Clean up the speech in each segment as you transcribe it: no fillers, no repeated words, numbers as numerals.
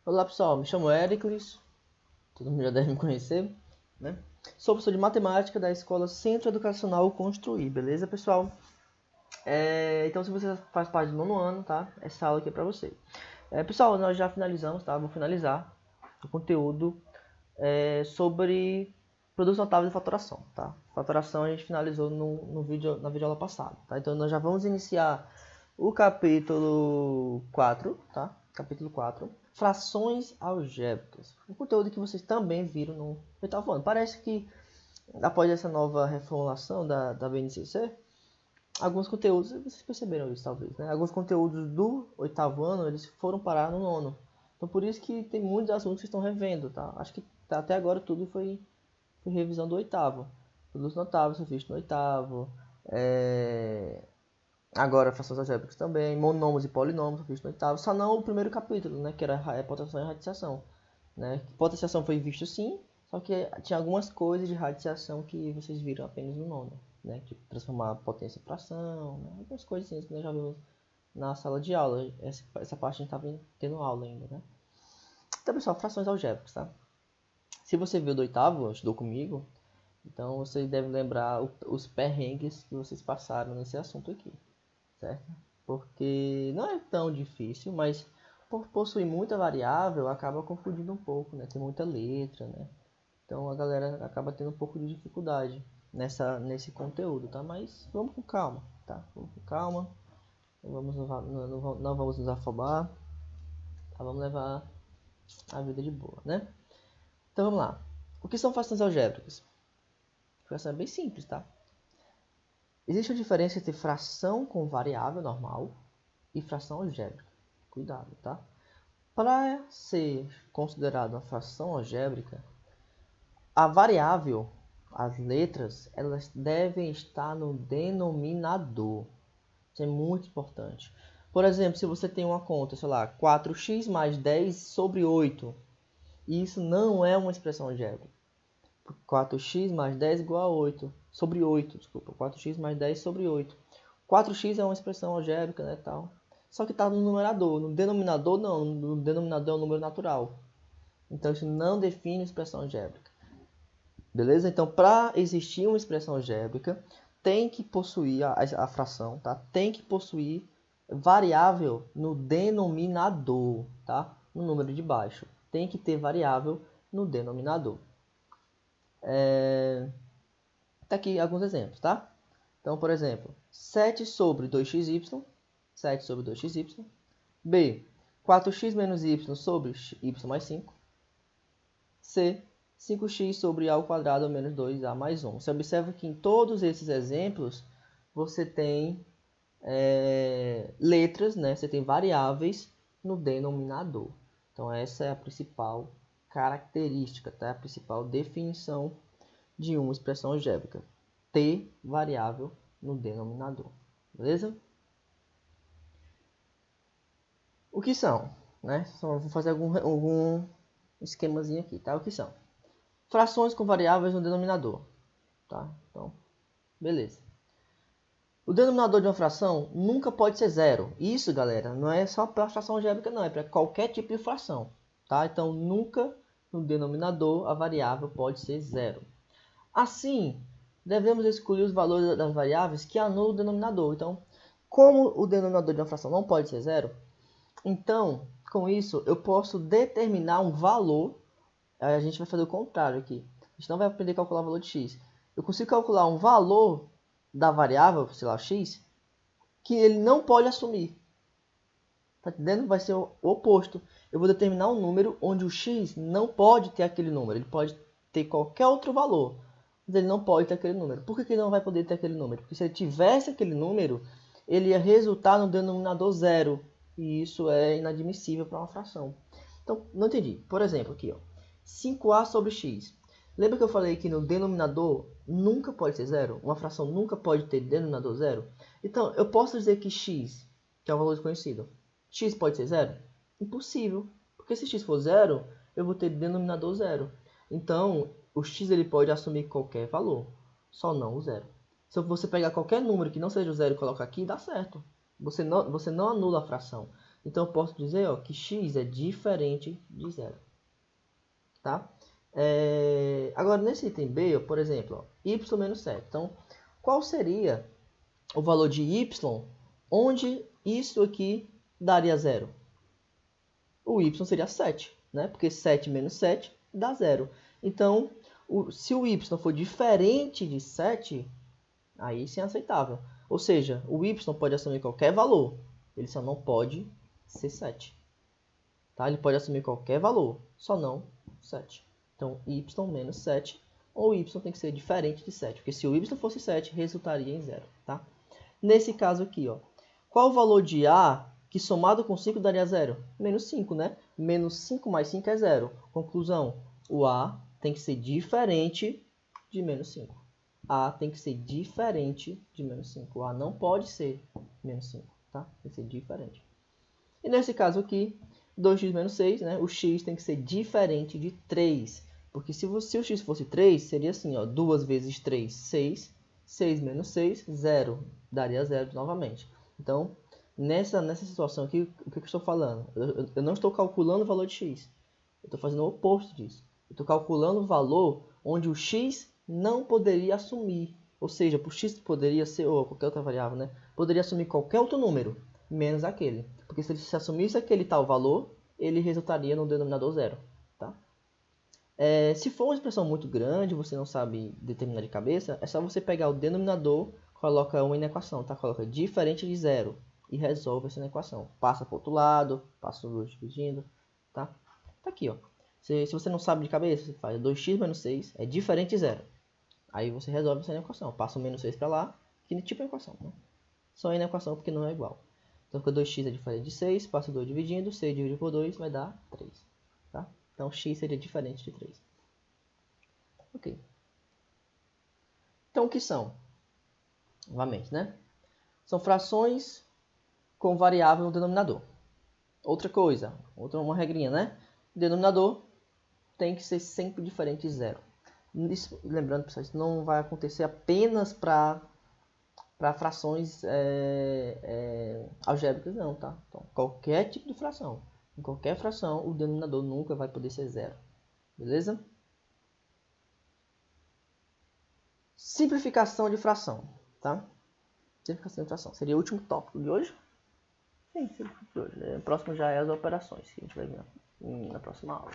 Olá pessoal, me chamo Éricles, todo mundo já deve me conhecer, né? Sou professor de matemática da Escola Centro Educacional Construir, beleza pessoal? Então se você faz parte do nono ano, tá? Essa aula aqui é pra você. Pessoal, nós já finalizamos, tá? Vou finalizar o conteúdo sobre produtos notáveis de fatoração, tá? Fatoração a gente finalizou na videoaula passada, tá? Então nós já vamos iniciar o capítulo 4, tá? Capítulo 4, frações algébricas. Um conteúdo que vocês também viram no oitavo ano. Parece que após essa nova reformulação da BNCC, alguns conteúdos, vocês perceberam isso talvez, né? Alguns conteúdos do oitavo ano, eles foram parar no nono. Então por isso que tem muitos assuntos que estão revendo, tá? Acho que até agora tudo foi revisão do oitavo. Produtos notáveis foi visto no oitavo. Agora frações algébricas também. Monômios e polinômios foi visto no oitavo. Só não o primeiro capítulo, né? Que era potenciação e radiciação. Né? Potenciação foi visto sim, só que tinha algumas coisas de radiciação que vocês viram apenas no nono, né? Tipo transformar a potência em fração, né? Algumas coisas assim que nós já vimos na sala de aula. Essa parte a gente estava tendo aula ainda, né? Então, pessoal, frações algébricas, tá? Se você viu do oitavo, estudou comigo, então vocês devem lembrar os perrengues que vocês passaram nesse assunto aqui, certo? Porque não é tão difícil, mas por possuir muita variável, acaba confundindo um pouco, né? Tem muita letra, né? Então a galera acaba tendo um pouco de dificuldade nesse conteúdo, tá? Mas vamos com calma, tá? Vamos com calma, não vamos nos afobar, tá? Vamos levar a vida de boa, né? Então vamos lá. O que são frações algébricas? Fração é bem simples, tá? Existe a diferença entre fração com variável normal e fração algébrica. Cuidado, tá? Para ser considerada uma fração algébrica, a variável, as letras, elas devem estar no denominador. Isso é muito importante. Por exemplo, se você tem uma conta, sei lá, 4x mais 10 sobre 8, isso não é uma expressão algébrica. 4x mais 10 igual a 8 sobre 8, desculpa, 4x mais 10 sobre 8. 4x é uma expressão algébrica, né, tal. Só que está no numerador, no denominador não, no denominador é um número natural. Então isso não define expressão algébrica. Beleza? Então, para existir uma expressão algébrica, tem que possuir a fração, tá? Tem que possuir variável no denominador, tá? No número de baixo. Tem que ter variável no denominador. Tá aqui alguns exemplos, tá? Então, por exemplo, 7 sobre 2xy, 7 sobre 2xy. B, 4x menos y sobre y mais 5. C, 5x sobre a ao quadrado menos 2a mais 1. Você observa que em todos esses exemplos você tem letras, né? Você tem variáveis no denominador. Então essa é a principal característica, tá? A principal definição de uma expressão algébrica. Ter variável no denominador. Beleza? O que são? Né? Só vou fazer algum esquemazinho aqui, tá? O que são? Frações com variáveis no denominador, tá? Então, beleza. O denominador de uma fração nunca pode ser zero. Isso, galera, não é só para fração algébrica, não. É para qualquer tipo de fração, tá? Então, nunca no denominador a variável pode ser zero. Assim, devemos excluir os valores das variáveis que anulam o denominador. Então, como o denominador de uma fração não pode ser zero, então, com isso, eu posso determinar um valor. A gente vai fazer o contrário aqui. A gente não vai aprender a calcular o valor de x. Eu consigo calcular um valor da variável, sei lá, x, que ele não pode assumir. Tá entendendo? Vai ser o oposto. Eu vou determinar um número onde o x não pode ter aquele número. Ele pode ter qualquer outro valor, mas ele não pode ter aquele número. Por que ele não vai poder ter aquele número? Porque se ele tivesse aquele número, ele ia resultar no denominador zero. E isso é inadmissível para uma fração. Então, não entendi. Por exemplo, aqui, ó, 5a sobre x. Lembra que eu falei que no denominador nunca pode ser zero? Uma fração nunca pode ter denominador zero? Então, eu posso dizer que x, que é um valor desconhecido, x pode ser zero? Impossível. Porque se x for zero, eu vou ter denominador zero. Então, o x ele pode assumir qualquer valor, só não o zero. Se você pegar qualquer número que não seja o zero e colocar aqui, dá certo. Você não anula a fração. Então eu posso dizer, ó, que x é diferente de zero. Tá? Agora, nesse item B, ó, por exemplo, ó, y menos 7. Então, qual seria o valor de y onde isso aqui daria zero? O y seria 7, né? Porque 7 menos 7 dá zero. Então, se o y for diferente de 7, aí sim é aceitável. Ou seja, o y pode assumir qualquer valor, ele só não pode ser 7. Tá? Ele pode assumir qualquer valor, só não 7. Então, y menos 7, ou y tem que ser diferente de 7, porque se o y fosse 7, resultaria em 0. Tá? Nesse caso aqui, ó, qual o valor de a que somado com 5 daria 0? Menos 5, né? Menos 5 mais 5 é 0. Conclusão, o a tem que ser diferente de menos 5. A tem que ser diferente de menos 5. O a não pode ser menos 5, tá? Tem que ser diferente. E nesse caso aqui, 2x menos 6, né? O x tem que ser diferente de 3. Porque se o x fosse 3, seria assim, ó, 2 vezes 3, 6. 6 menos 6, 0. Daria 0 novamente. Então, nessa situação aqui, o que eu estou falando? Eu não estou calculando o valor de x. Eu estou fazendo o oposto disso. Eu estou calculando o valor onde o x não poderia assumir. Ou seja, o x poderia ser, ou qualquer outra variável, né? Poderia assumir qualquer outro número, menos aquele. Porque se ele se assumisse aquele tal valor, ele resultaria no denominador zero. Tá? Se for uma expressão muito grande, você não sabe determinar de cabeça, é só você pegar o denominador, coloca 1 na equação, tá? Coloca diferente de zero e resolve essa equação. Passa para o outro lado, passa o 2 dividindo, tá? Tá aqui, ó. Se você não sabe de cabeça, você faz 2x menos 6 é diferente de zero. Aí você resolve essa equação. Passa o menos 6 para lá, que tipo de equação, né? Só na equação porque não é igual. Então, fica 2x é diferente de 6, passa 2 dividindo, 6 dividido por 2 vai dar 3. Tá? Então, x seria diferente de 3. Ok. Então, o que são? Novamente, né? São frações com variável no denominador. Outra coisa, uma regrinha, né? Denominador tem que ser sempre diferente de zero. Isso, lembrando, pessoal, isso não vai acontecer apenas para frações algébricas, não, tá? Então, qualquer tipo de fração. Em qualquer fração, o denominador nunca vai poder ser zero. Beleza? Simplificação de fração, tá? Simplificação de fração. Seria o último tópico de hoje? Sim, de hoje. O próximo já é as operações, que a gente vai ver na próxima aula.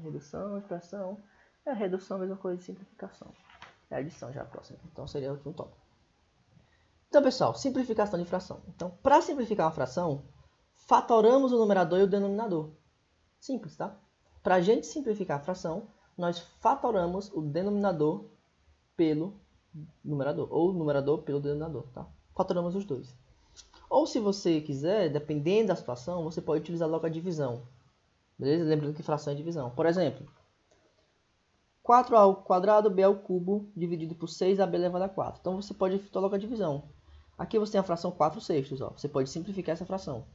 Redução, expressão. Redução, mesma coisa de simplificação. É a adição já a próxima. Então, seria o último tópico. Então, pessoal, simplificação de fração. Então, para simplificar uma fração, fatoramos o numerador e o denominador. Simples, tá? Para a gente simplificar a fração, nós fatoramos o denominador pelo numerador, ou o numerador pelo denominador, tá? Fatoramos os dois. Ou se você quiser, dependendo da situação, você pode utilizar logo a divisão. Beleza? Lembrando que fração é divisão. Por exemplo, 4a ao quadrado, b ao cubo, dividido por 6ab elevado a 4. Então, você pode fazer logo a divisão. Aqui você tem a fração 4/6. Ó. Você pode simplificar essa fração.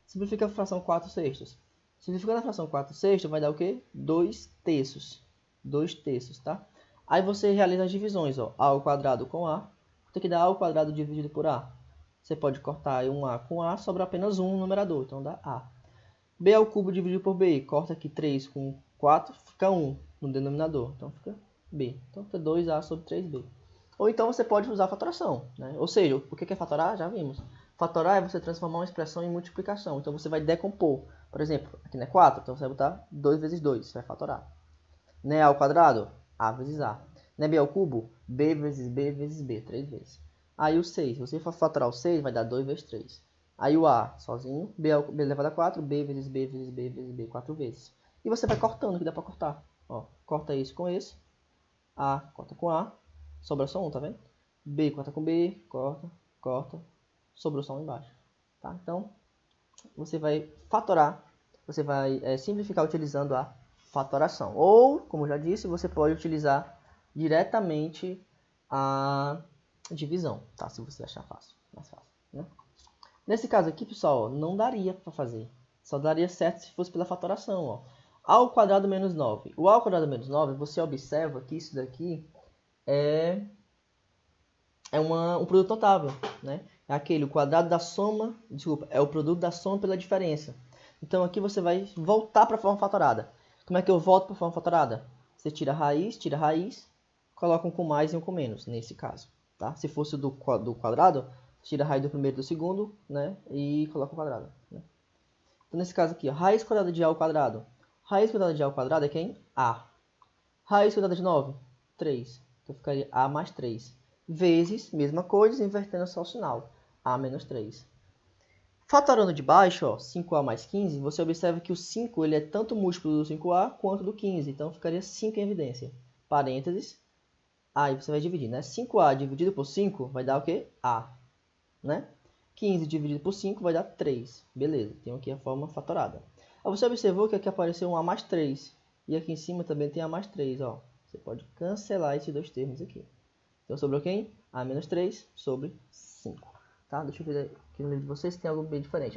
Simplifica a fração 4/6. Simplificando a fração 4/6 vai dar o quê? 2/3. 2/3, tá? Aí você realiza as divisões. Ó. A ao quadrado com a. Tem que dar a ao quadrado dividido por a. Você pode cortar um a com a, sobra apenas um no numerador. Então dá a. B ao cubo dividido por b. Corta aqui 3 com 4, fica 1 no denominador. Então fica b. Então fica 2a sobre 3b. Ou então você pode usar a fatoração, né? Ou seja, o que é fatorar? Já vimos. Fatorar é você transformar uma expressão em multiplicação. Então você vai decompor. Por exemplo, aqui não é 4, então você vai botar 2 vezes 2, você vai fatorar. Não é a ao quadrado? A vezes a. Não é b ao cubo? B vezes b vezes b, 3 vezes. Aí o 6, se você for fatorar o 6, vai dar 2 vezes 3. Aí o a sozinho, b elevado a 4, b vezes b vezes b vezes b, 4 vezes. E você vai cortando, que dá pra cortar. Ó, corta esse com esse. A corta com a. Sobra só um, tá vendo? B corta com B, corta, corta. Sobrou só um embaixo. Tá? Então, você vai fatorar. Você vai simplificar utilizando a fatoração. Ou, como já disse, você pode utilizar diretamente a divisão. Tá? Se você achar fácil. Mais fácil, né? Nesse caso aqui, pessoal, não daria para fazer. Só daria certo se fosse pela fatoração. Ó. A ao quadrado menos 9. O a ao quadrado menos 9, você observa que isso daqui é um produto notável, né? é aquele, o quadrado da soma, desculpa, é o produto da soma pela diferença. Então aqui você vai voltar para a forma fatorada. Como é que eu volto para a forma fatorada? Você tira a raiz, coloca um com mais e um com menos, nesse caso. Tá? Se fosse do quadrado, tira a raiz do primeiro e do segundo, né? E coloca o quadrado. Né? Então nesse caso aqui, ó, raiz quadrada de A ao quadrado. Raiz quadrada de A ao quadrado é quem? A. Raiz quadrada de 9? 3. Então ficaria A mais 3. Vezes, mesma coisa, invertendo só o sinal. A menos 3. Fatorando de baixo, ó, 5A mais 15, você observa que o 5 ele é tanto múltiplo do 5A quanto do 15. Então ficaria 5 em evidência. Parênteses. Aí você vai dividir, né? 5A dividido por 5 vai dar o quê? A. Né? 15 dividido por 5 vai dar 3. Beleza, tem aqui a forma fatorada. Aí você observou que aqui apareceu um A mais 3. E aqui em cima também tem A mais 3, ó. Você pode cancelar esses dois termos aqui. Então sobrou quem? A menos 3 sobre 5. Tá? Deixa eu ver aqui no livro de vocês se tem algo bem diferente.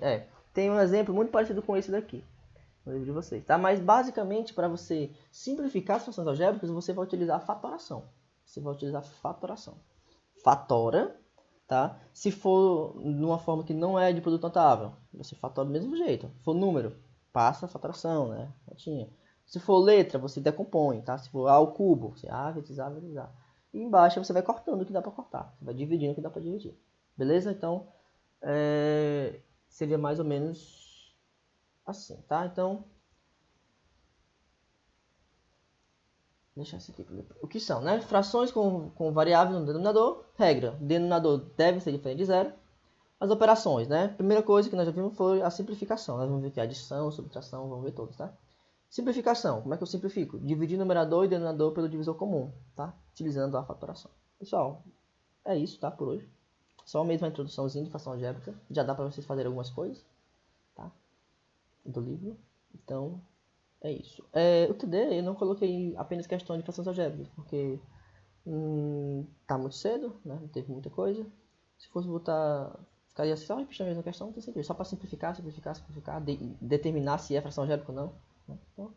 Tem um exemplo muito parecido com esse daqui. No livro de vocês. Tá? Mas basicamente, para você simplificar as funções algébricas, você vai utilizar a fatoração. Você vai utilizar fatoração. Fatora, tá? Se for numa forma que não é de produto notável, você fatora do mesmo jeito. Se for número, passa a fatoração, né? Se for letra, você decompõe, tá? Se for A ao cubo, você A vezes A vezes A. E embaixo você vai cortando o que dá para cortar. Você vai dividindo o que dá para dividir. Beleza? Então, seria mais ou menos assim, tá? Então, deixa isso aqui. O que são, né? Frações com variável no denominador. Regra, denominador deve ser diferente de zero. As operações, né? Primeira coisa que nós já vimos foi a simplificação. Nós vamos ver aqui adição, subtração, vamos ver todos, tá? Simplificação, como é que eu simplifico? Dividir numerador e denominador pelo divisor comum, tá? Utilizando a fatoração. Pessoal, é isso, tá? Por hoje. Só mesmo a introduçãozinha de fração algébrica. Já dá para vocês fazerem algumas coisas, tá? Do livro. Então, é isso. O TD eu não coloquei apenas questão de frações algébricas, porque tá muito cedo, né? Não teve muita coisa. Se fosse botar, ficaria só repetindo a mesma questão, não tem sentido. Só para simplificar, determinar se é fração algébrica ou não. Né? Então,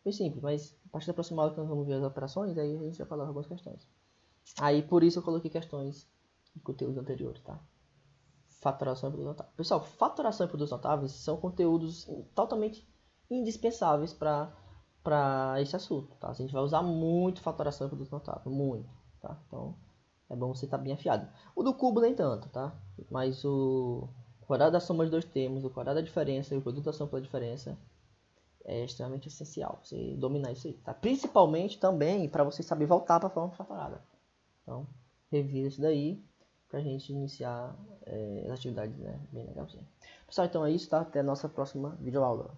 foi simples, mas a partir da próxima aula que nós vamos ver as operações, aí a gente vai falar algumas questões. Aí por isso eu coloquei questões em conteúdos anteriores, tá? Fatoração e produtos notáveis. Pessoal, fatoração e produtos notáveis são conteúdos totalmente indispensáveis para esse assunto, tá? A gente vai usar muito fatoração e produtos notáveis, muito, tá? Então, é bom você estar bem afiado. O do cubo nem tanto, tá? Mas o quadrado da soma de dois termos, o quadrado da diferença e o produto da soma pela diferença é extremamente essencial você dominar isso aí, tá? Principalmente também para você saber voltar para a forma fatorada. Então, revisa isso daí pra gente iniciar as atividades, né? Bem legalzinho. Pessoal, então é isso, tá? Até a nossa próxima videoaula.